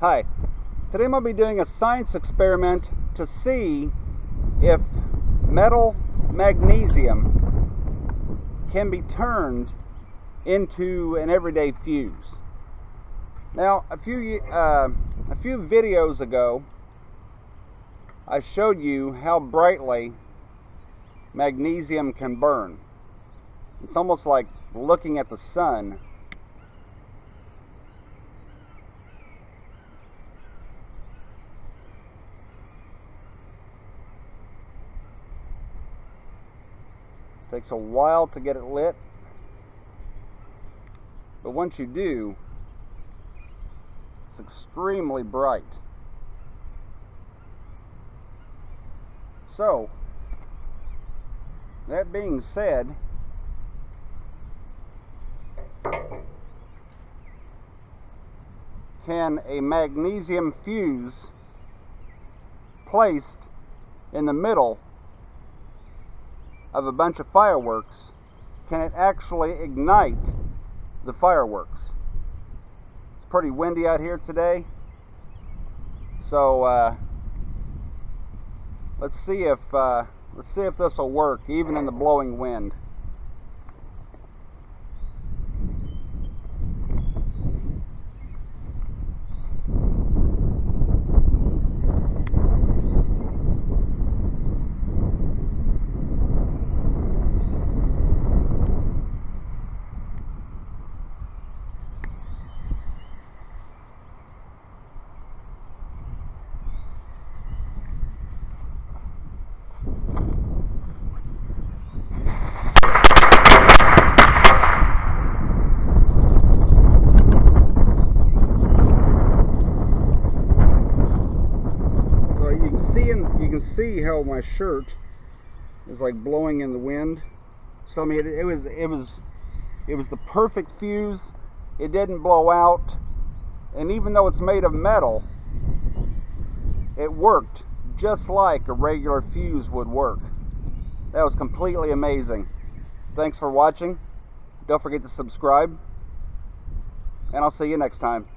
Hi, today I'm going to be doing a science experiment to see if metal magnesium can be turned into an everyday fuse. Now, a few videos ago, I showed you how brightly magnesium can burn. It's almost like looking at the sun. Takes a while to get it lit, but once you do, it's extremely bright. So, that being said, can a magnesium fuse placed in the middle of a bunch of fireworks, can it actually ignite the fireworks? It's pretty windy out here today, so let's see if this will work even in the blowing wind. You can see how my shirt is like blowing in the wind. So I mean, it was the perfect fuse. It didn't blow out, and even though it's made of metal, it worked just like a regular fuse would work. That was completely amazing. Thanks for watching. Don't forget to subscribe, and I'll see you next time.